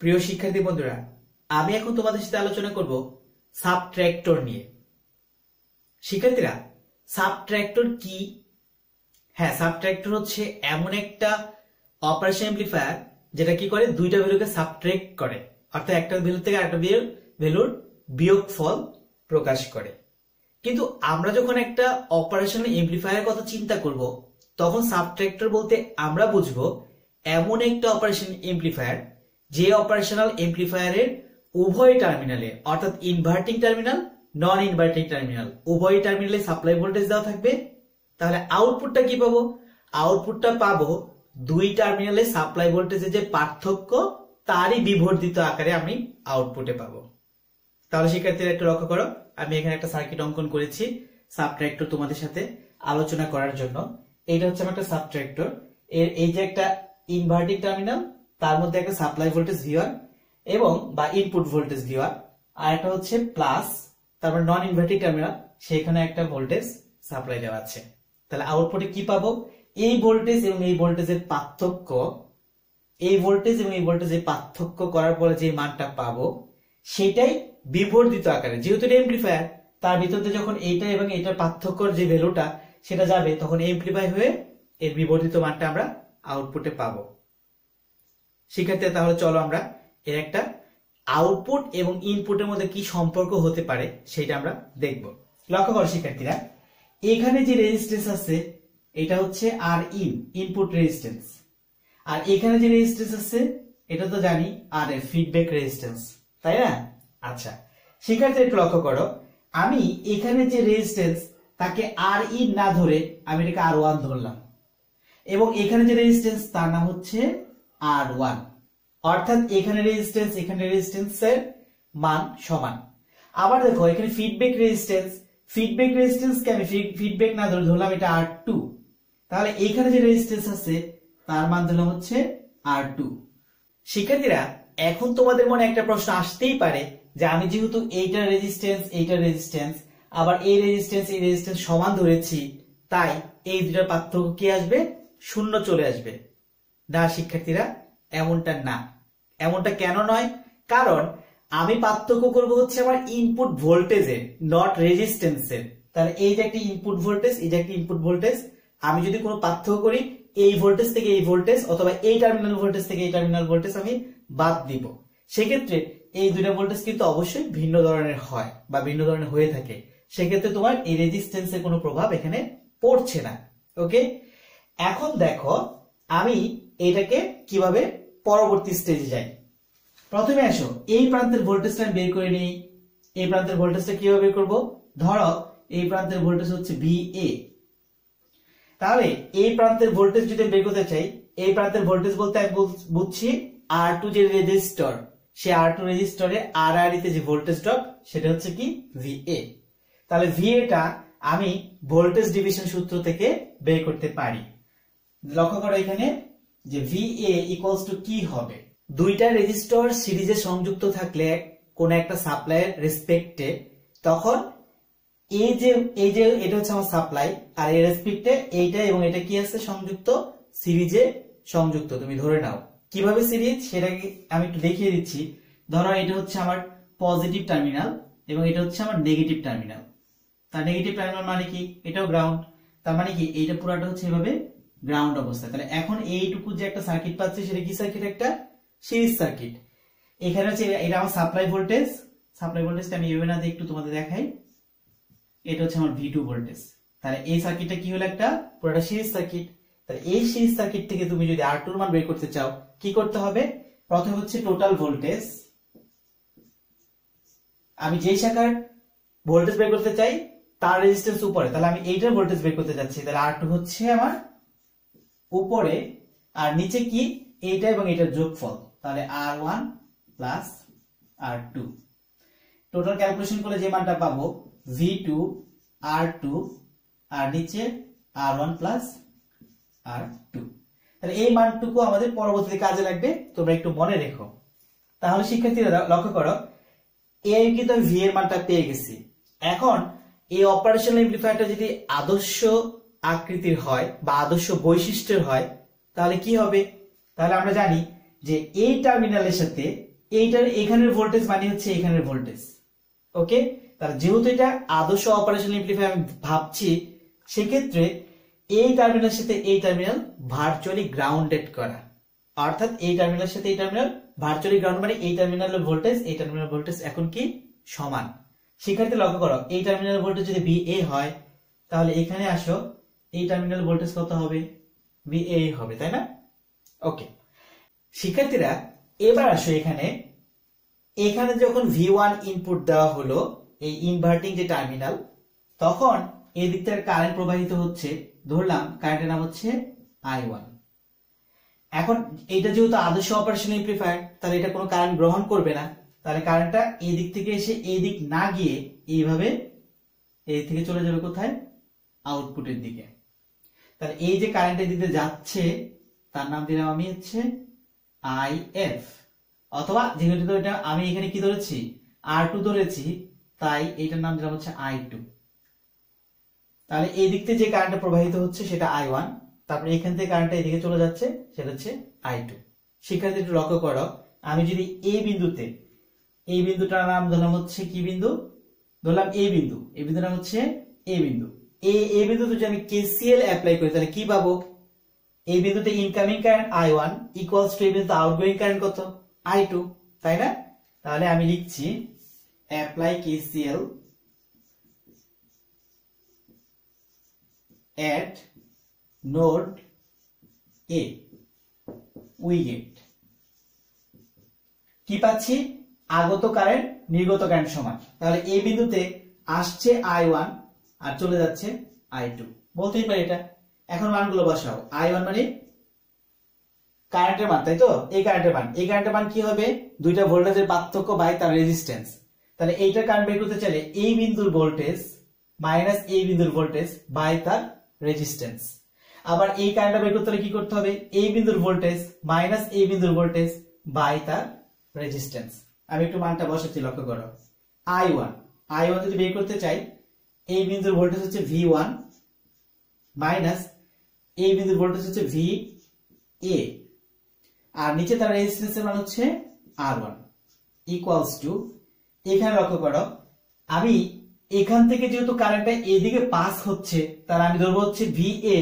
প্রিয় শিক্ষার্থী বন্ধুরা, আমি এখন তোমাদের সাথে আলোচনা করব সাবট্রাক্টর নিয়ে। শিক্ষার্থীরা, সাবট্রাক্টর কি? হ্যাঁ, সাবট্রাক্টর হচ্ছে এমন একটা অপারেশন অ্যামপ্লিফায়ার যেটা কি করে, দুইটা ভ্যালুকে সাবট্রাক্ট করে, অর্থাৎ একটা ভ্যালু থেকে আরেকটা ভ্যালুর বিয়োগফল প্রকাশ করে। কিন্তু আমরা যখন একটা অপারেশনাল অ্যামপ্লিফায়ারের কথা চিন্তা করব, তখন সাবট্রাক্টর বলতে আমরা বুঝবো এমন একটা অপারেশন অ্যামপ্লিফায়ার যে অপারেশনাল অ্যামপ্লিফায়ারের উভয় টার্মিনালে, অর্থাৎ ইনভার্টিং টার্মিনাল, নন ইনভার্টিং টার্মিনাল, উভয় টার্মিনালে সাপ্লাই ভোল্টেজ দেওয়া থাকবে। তাহলে আউটপুটটা কি পাবো? আউটপুটটা পাবো দুই টার্মিনালে সাপ্লাই ভোল্টেজের যে পার্থক্য তারই বিবর্ধিত আকারে আমি আউটপুটে পাবো। তাহলে শিক্ষার্থীরা একটু লক্ষ্য করো, আমি এখানে একটা সার্কিট অঙ্কন করেছি সাবট্রাক্টর তোমাদের সাথে আলোচনা করার জন্য। এইটা হচ্ছে আমার একটা সাবট্রাক্টর, এর এই যে একটা ইনভার্টিং টার্মিনাল, তার মধ্যে একটা সাপ্লাই ভোল্টেজ V1 এবং বা ইনপুট ভোল্টেজ V1, আর একটা হচ্ছে প্লাস, তারপর নন ইনভার্টিং টার্মিনাল, সেখানে একটা ভোল্টেজ সাপ্লাই দেওয়া আছে। তাহলে আউটপুটে কি পাবো? এই ভোল্টেজ এবং এই ভোল্টেজের পার্থক্য, এই ভোল্টেজ এবং এই ভোল্টেজের পার্থক্য করার পরে যে মানটা পাবো সেটাই বিবর্ধিত আকারে, যেহেতু এটা অ্যামপ্লিফায়ার, তার ভিতরে যখন এইটা এবং এইটার পার্থক্যর যে ভ্যালুটা সেটা যাবে, তখন অ্যামপ্লিফাই হয়ে এর বিবর্ধিত মানটা আমরা আউটপুটে পাবো। শিক্ষার্থীরা, তাহলে চলো আমরা এর একটা আউটপুট এবং ইনপুটের মধ্যে কি সম্পর্ক হতে পারে সেটা আমরা দেখব। লক্ষ্য করো শিক্ষার্থীরা, এখানে যে রেজিস্ট্যান্স আছে এটা হচ্ছে আর ইনপুট রেজিস্ট্যান্স, আর এখানে যে রেজিস্ট্যান্স আছে এটা তো জানি আর এর ফিডব্যাক রেজিস্ট্যান্স, তাই না? আচ্ছা শিক্ষার্থীরা, একটু লক্ষ্য করো, আমি এখানে যে রেজিস্ট্যান্স তাকে আর না ধরে আমি এটাকে R1 ধরলাম, এবং এখানে যে রেজিস্ট্যান্স তার নাম হচ্ছে R1, অর্থাৎ এখানে রেজিস্ট্যান্স এখানে রেজিস্ট্যান্সের মান সমান। আবার দেখো এখানে ফিডব্যাক রেজিস্ট্যান্সকে আমি ফিডব্যাক না ধরে ধরলাম এটা R2, তাহলে এখানে যে রেজিস্ট্যান্স আছে তার মান ধরলাম হচ্ছে R2। শিক্ষার্থীরা, এখন তোমাদের মনে একটা প্রশ্ন আসতেই পারে যে আমি যেহেতু এইটার রেজিস্ট্যান্স আবার এই রেজিস্ট্যান্স সমান ধরেছি, তাই এই দুটার পার্থক্য কি আসবে? শূন্য চলে আসবে। না শিক্ষার্থীরা, এমনটা না। এমনটা কেন নয়? কারণ আমি পার্থক্য করব হচ্ছে আমার ইনপুট ভোল্টেজের, নট রেজিস্ট্যান্সের। তাহলে এই যে একটা ইনপুট ভোল্টেজ, এই যে একটা ইনপুট ভোল্টেজ, আমি যদি কোনো পার্থক্য করি এই ভোল্টেজ থেকে এই ভোল্টেজ অথবা এই টার্মিনাল ভোল্টেজ থেকে এই টার্মিনাল ভোল্টেজ আমি বাদ দিব, সেক্ষেত্রে এই দুইটা ভোল্টেজ কিন্তু অবশ্যই ভিন্ন ধরনের হয় বা ভিন্ন ধরনের হয়ে থাকে। সেক্ষেত্রে তোমার এই রেজিস্ট্যান্সের কোনো প্রভাব এখানে পড়ছে না। ওকে, এখন দেখো আমি এটাকে কিভাবে পরবর্তী স্টেজে যাই। প্রথমে আসো এই প্রান্তের ভোল্টেজটা আমি বের করে নিই। এই প্রান্তের ভোল্টেজটা কিভাবে বের করব? ধরো এই প্রান্তের ভোল্টেজ হচ্ছে VA, তাহলে এই প্রান্তের ভোল্টেজ যদি বের করতে চাই, এই প্রান্তের ভোল্টেজ বলতে আমি বুঝছি R2 যে রেজিস্টর, সে R2 রেজিস্টরে RRE তে যে ভোল্টেজ ড্রপ সেটা হচ্ছে কি VA। তাহলে VA টা আমি ভোল্টেজ ডিভিশন সূত্র থেকে বের করতে পারি। লক্ষ্য করো এখানে যে VA ইকুয়ালস টু কি হবে? দুইটা রেজিস্টর সিরিজে সংযুক্ত থাকলে কোন একটা সাপ্লাইয়ের রেসপেক্টে, তখন এই যে এটা হচ্ছে আমার সাপ্লাই, আর এর রেসপেক্টে এইটা এবং এটা কি আছে সংযুক্ত, সিরিজে সংযুক্ত। তুমি ধরে নাও কিভাবে সিরিজ সেটাকে আমি একটু দেখিয়ে দিচ্ছি। ধরো এটা হচ্ছে আমার পজিটিভ টার্মিনাল এবং এটা হচ্ছে আমার নেগেটিভ টার্মিনাল। তার নেগেটিভ টার্মিনাল মানে কি? এটাও গ্রাউন্ড, তার মানে কি এইটা পুরোটা হচ্ছে এভাবে গ্রাউন্ড অবস্থা। তাহলে এখন এইটুকু যে একটা সার্কিট পাচ্ছি সেটা কি সার্কিট? একটা সিরিজ সার্কিট। এখানে হচ্ছে এটা আমার সাপ্লাই ভোল্টেজটা আমি এভাবে না দিয়ে একটু তোমাদের দেখাই। এটা হচ্ছে আমার V2 ভোল্টেজ। তাহলে এই সার্কিটটা কি হলো? একটা পুরোটা সিরিজ সার্কিট। তাহলে এই সিরিজ সার্কিট থেকে তুমি যদি R2 এর মান বের করতে চাও কি করতে হবে? প্রথমে হচ্ছে টোটাল ভোল্টেজ, আমি যেই শাখার ভোল্টেজ বের করতে চাই তার রেজিস্ট্যান্স উপরে, তাহলে আমি এইটার ভোল্টেজ বের করতে যাচ্ছি, তাহলে R2 হচ্ছে আমার উপরে, আর নিচে কি? এইটা এবং এটার যোগফল, তাহলে R1 plus R2। Total calculation করলে যে মানটা পাবো V2 R2 আর নিচে R1 প্লাস R2। তাহলে এই মানটুকু আমাদের পরবর্তীতে কাজে লাগবে, তোমরা একটু মনে রেখো। তাহলে শিক্ষার্থীরা লক্ষ্য করো, এই কিন্তু আমি V এর মানটা পেয়ে গেছি। এখন এই অপারেশনাল অ্যামপ্লিফায়ারটা যদি আদর্শ আকৃতির হয় বা আদর্শ বৈশিষ্ট্যের হয় তাহলে কি হবে? তাহলে আমরা জানি যে এই টার্মিনালের সাথে এইটার এখানের ভোল্টেজ মানে হচ্ছে এখানের ভোল্টেজ। ওকে, তাহলে যেহেতু এটা আদর্শ অপারেশনাল এমপ্লিফায়ার আমি ভাবছি, সেক্ষেত্রে এই টার্মিনালের সাথে এই টার্মিনাল ভার্চুয়ালি গ্রাউন্ডেড করা, অর্থাৎ এই টার্মিনালের সাথে এই টার্মিনাল ভার্চুয়ালি গ্রাউন্ড, মানে এই টার্মিনালের ভোল্টেজ এই টার্মিনালের ভোল্টেজ এখন কি সমান। শিক্ষার্থী লক্ষ্য করো, এই টার্মিনালের ভোল্টেজ যদি VA হয়, তাহলে এখানে আসো, এই টার্মিনাল ভোল্টেজ কত হবে? VA হবে, তাই না? ওকে শিক্ষার্থীরা, এবার আসো এখানে এখানে যখন V1 ইনপুট দেওয়া হলো এই ইনভার্টিং যে টার্মিনাল, তখন এই দিক থেকে কারেন্ট প্রবাহিত হচ্ছে, ধরলাম কারেন্টের নাম হচ্ছে I1। এখন এটা যেহেতু আদর্শ অপারেশনাল এমপ্লিফায়ার, তাহলে এটা কোনো কারেন্ট গ্রহণ করবে না, তাহলে কারেন্টটা এই দিক থেকে এসে এই দিক না গিয়ে এইভাবে এই থেকে চলে যাবে কোথায়? আউটপুটের দিকে। তাহলে এই যে কারেন্ট এই দিকে যাচ্ছে, তার নাম দিলাম আমি হচ্ছে IF, অথবা যেহেতু এটা আমি এখানে কি ধরেছি? R2 ধরেছি, তাই এটার নাম দিলাম হচ্ছে I2। তাহলে এই দিক থেকে যে কারেন্টটা প্রবাহিত হচ্ছে সেটা I1, তারপরে এখান থেকে কারেন্টটা এদিকে চলে যাচ্ছে, সেটা হচ্ছে I2। শিক্ষার্থী একটু লক্ষ্য করো, আমি যদি এই বিন্দুতে, এই বিন্দুটার নাম ধরলাম হচ্ছে কি বিন্দু? ধরলাম এই বিন্দু, এই বিন্দুর নাম হচ্ছে এই বিন্দু। এই বিন্দুতে যদি আমি KCL অ্যাপ্লাই করি, তাহলে কি পাবো? এই বিন্দুতে incoming current I1 equals to এই বিন্দুতে আউটগোয়িং কারেন্ট কত? I2, তাই না? তাহলে আমি লিখছি apply KCL at node A, we get কি পাচ্ছি? আগত কারেন্ট নির্গত কারেন্ট সমান। তাহলে এই বিন্দুতে আসছে I1 আর চলে যাচ্ছে I2, বলতেই পারি এটা। এখন মানগুলো বসাও। I1 মানে কারেন্টের মান, তাই তো? এই কারেন্টের মান, এই কারেন্টের মান কি হবে? দুইটা ভোল্টেজের পার্থক্য বাই তার রেজিস্ট্যান্স। তাহলে এইটার কারেন্ট বের করতে চাইলে এই বিন্দুর ভোল্টেজ মাইনাস এই বিন্দুর ভোল্টেজ বাই তার রেজিস্ট্যান্স। আবার এই কারেন্টটা বের করতে হলে কি করতে হবে? এই বিন্দুর ভোল্টেজ মাইনাস এই বিন্দুর ভোল্টেজ বাই তার রেজিস্ট্যান্স। আমি একটু মানটা বসাচ্ছি, লক্ষ্য করো। I1 যদি বের করতে চাই, এই বিন্দুর ভোল্টেজ হচ্ছে V1 মাইনাস এই বিন্দুর ভোল্টেজ হচ্ছে VA, আর নিচে তার রেজিস্ট্যান্সের মান হচ্ছে R1 ইকুয়ালস টু, এখানে লক্ষ্য করো, আমি এখান থেকে যেহেতু কারেন্টটা এদিকে পাস হচ্ছে, তাহলে আমি ধরবো হচ্ছে VA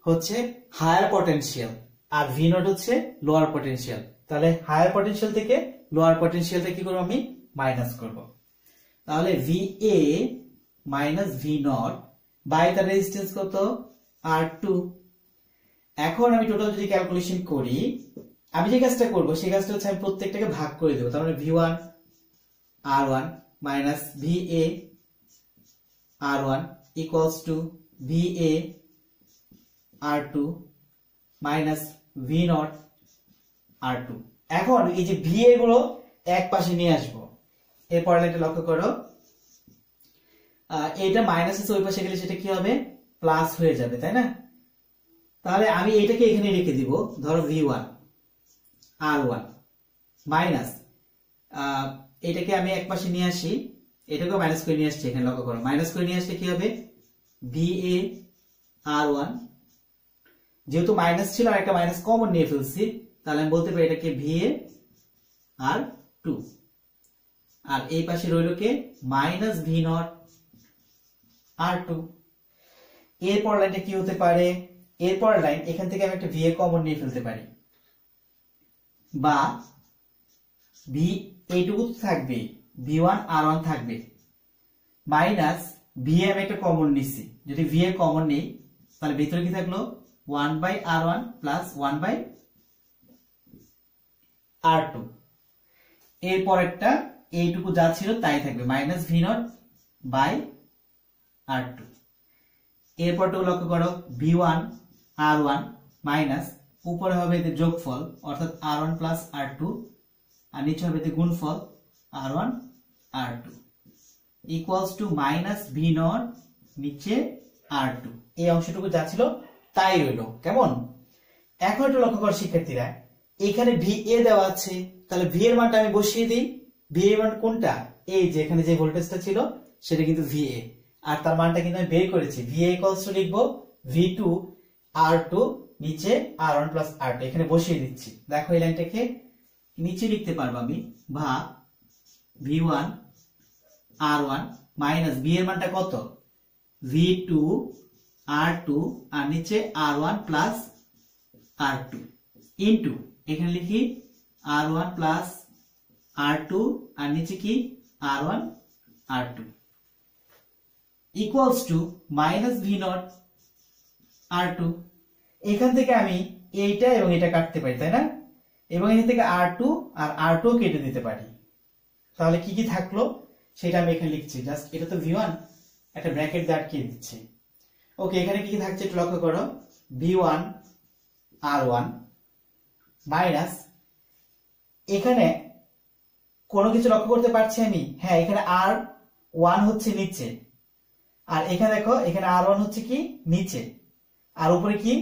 হচ্ছে হায়ার পটেনশিয়াল আর V0 হচ্ছে লোয়ার পটেনশিয়াল। তাহলে হায়ার পটেনশিয়াল থেকে লোয়ার পটেনশিয়ালটা কি করবো? আমি মাইনাস করব। তাহলে VA মাইনাস V0 বাই তার রেজিস্ট্যান্স কত? R2। এখন আমি টোটাল যদি ক্যালকুলেশন করি, আমি যে কাজটা করবো সেই কাজটা হচ্ছে আমি প্রত্যেকটাকে ভাগ করে দেবো। তাহলে V1 R1 minus VA R1 equals to VA R2 minus V0 R2। এখন এই যে VA গুলো এক পাশে নিয়ে আসবো। এরপর এটা লক্ষ্য করো, এটা মাইনাস আছে, ওই পাশে গেলে সেটা কি হবে? প্লাস হয়ে যাবে, তাই না? তাহলে আমি এটাকে এখানে রেখে দিব। ধরো V1 R1 মাইনাস, এটাকে আমি এক পাশে নিয়ে আসি, এটাকেও মাইনাস করে নিয়ে আসছি, এখানে লক্ষ্য করো, মাইনাস করে নিয়ে আসলে কি হবে? VA R1, যেহেতু মাইনাস ছিল আর একটা মাইনাস কমন নিয়ে ফেলছি, তাহলে আমি বলতে পারি এটাকে VA R2, আর এই পাশে রইল কে? Minus V0 R2। এরপর লাইনটা কি হতে পারে? এরপর লাইন এখান থেকে আমি একটা VA কমন নিয়ে ফেলতে পারি, বা V এইটুকু থাকবে, V1 R1 থাকবে, মাইনাস VA আমি একটা কমন নিচ্ছি। যদি VA কমন নেই, তাহলে ভিতরে কি থাকলো? 1/R1 plus 1/R2। এরপরেরটা এইটুকু যা ছিল তাই থাকবে, মাইনাস V0 বাই R2। এরপরটা লক্ষ্য করো, V1 R1 মাইনাস, উপরে হবে এতে যোগফল অর্থাৎ R1 প্লাস R2, আর নিচে হবে এতে গুণফল R1 R2 equals to minus V0 নিচে R2। এই অংশটুকু যা ছিল তাই রইল। কেমন? এখন একটু লক্ষ্য করো শিক্ষার্থীরা, এখানে VA দেওয়া আছে, তাহলে V এর মানটা আমি বসিয়ে দিই। VA এর মান কোনটা? এই যে এখানে যে ভোল্টেজটা ছিল সেটা কিন্তু VA, আর তার মানটা কিন্তু আমি বের করেছি। VA ইকুয়ালস টু লিখবো V2 R2 নিচে R1 প্লাস R2, এখানে বসিয়ে দিচ্ছি। দেখো এই লাইনটাকে নিচে লিখতে পারবো আমি ভাগ V1 R1 মাইনাস বি এর মানটা কত V2 R2 আর নিচে R1 প্লাস R2 ইনটু এখানে লিখি R1 প্লাস R2 আর নিচে কি R1 R2 equals to minus V0 R2। এখান থেকে আমি এইটা এবং এটা কাটতে পারি তাই না, এবং এখান থেকে R2 আর R2 কেটে দিতে পারি। তাহলে কি কি থাকলো সেটা আমি এখানে লিখছি, জাস্ট এটা তো V1 একটা ব্র্যাকেট দিয়ে আটকে দিচ্ছি। ওকে, এখানে কি কি থাকছে একটু লক্ষ্য করো, V1 R1 মাইনাস এখানে কোনো কিছু লক্ষ্য করতে পারছি আমি, হ্যাঁ এখানে R1 হচ্ছে নিচে, আর এখানে দেখো এখানে R1 হচ্ছে কি নিচে, আর উপরে কি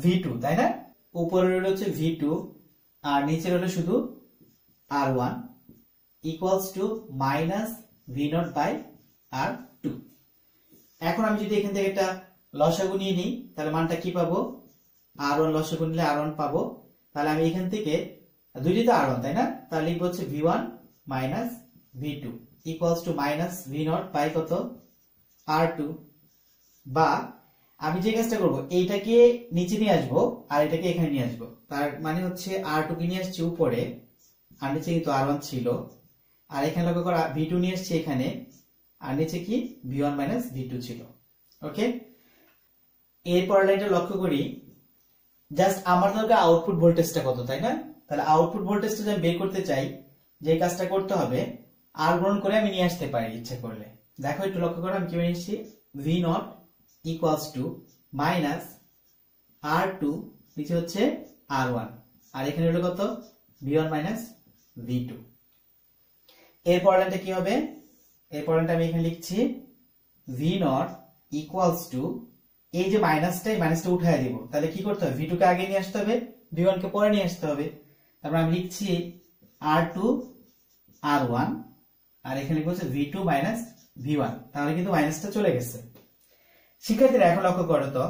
V2 তাই না, উপরে রইল হচ্ছে V2 আর নিচে রইল শুধু R1 equals to minus V0 by R2। এখন আমি যদি এখান থেকে একটা লসাগু নিয়ে নিই তাহলে মানটা কি পাবো, R1 লসাগু নিলে R1 পাবো। তাহলে আমি এখান থেকে দুইটি তো R1 তাই না, তাহলে লিখবো হচ্ছে V1 minus V2 equals to minus V0 by কত R2। বা আমি যে কাজটা করবো এইটাকে নিচে নিয়ে আসবো আর এটাকে এখানে নিয়ে আসবো, তার মানে হচ্ছে R2 কে নিয়ে আসছি উপরে আর নিচে কিন্তু R1 ছিল, আর এখানে লক্ষ্য করো V2 নিয়ে আসছি এখানে আর নিচে কি V1 মাইনাস V2 ছিল। ওকে, এরপর লাইনটা লক্ষ্য করি, জাস্ট আমার দরকার আউটপুট ভোল্টেজটা কত তাই না, তাহলে আউটপুট ভোল্টেজটা যদি বের করতে চাই যে কাজটা করতে হবে আর গ্রহণ করে আমি নিয়ে আসতে পারি ইচ্ছে করলে। দেখো একটু লক্ষ্য করো আমি কি নিচ্ছি, V0 equals to minus R2 নিচে হচ্ছে R1 আর এখানে হলো কত V1 মাইনাস V2। এরপর লাইনটা কি হবে, এরপর লাইনটা আমি এখানে লিখছি V0 ইকুয়ালস টু এই যে মাইনাসটা উঠায় দিব, তাহলে কি করতে হবে V2 কে আগে নিয়ে আসতে হবে, V1 কে পরে নিয়ে আসতে হবে। তারপর আমি লিখছি R2 R1 আর এখানে লিখবো হচ্ছে V2 মাইনাস V1, তাহলে কিন্তু মাইনাসটা চলে গেছে। শিক্ষার্থীরা এখন লক্ষ্য করো তো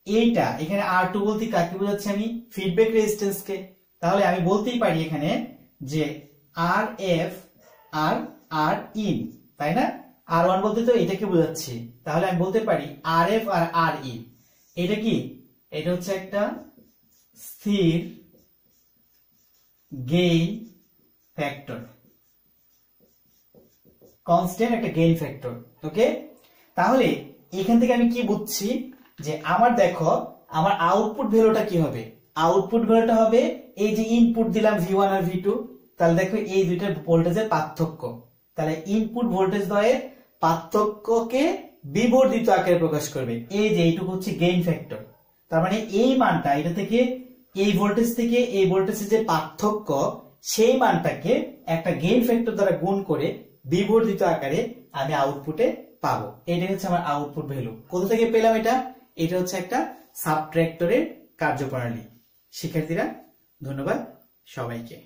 এইটা এখানে R2 বলতে কাকে বোঝাচ্ছি আমি, ফিডব্যাক রেজিস্ট্যান্স কে, তাহলে আমি বলতেই পারি এখানে যে RF আর R in তাই না, R1 বলতে তো এটাকে বোঝাচ্ছি, তাহলে আমি বলতে পারি RF আর R in এটা কি, এটা হচ্ছে একটা স্থির গেইন ফ্যাক্টর, কনস্ট্যান্ট একটা গেইন ফ্যাক্টর। ওকে, তাহলে এখান থেকে আমি কি বুঝছি যে আমার দেখো আমার আউটপুট ভ্যালুটা কি হবে, আউটপুট ভ্যালুটা হবে এই যে ইনপুট দিলাম V1 আর V2, তাহলে দেখো এই দুইটার ভোল্টেজের পার্থক্য, তাহলে ইনপুট ভোল্টেজ দ্বয়ের পার্থক্যকে বিবর্ধিত আকারে প্রকাশ করবে, এই যে এইটুকু হচ্ছে গেইন ফ্যাক্টর। তার মানে এই মানটা এটা থেকে এই ভোল্টেজ থেকে এই ভোল্টেজের যে পার্থক্য সেই মানটাকে একটা গেইন ফ্যাক্টর দ্বারা গুণ করে বিবর্ধিত আকারে আমি আউটপুটে পাবো, এটাই হচ্ছে আমার আউটপুট ভ্যালু। কোথা থেকে পেলাম এটা, এটা হচ্ছে একটা সাবট্রাক্টরের কার্যপ্রণালী। শিক্ষার্থীরা ধন্যবাদ সবাইকে।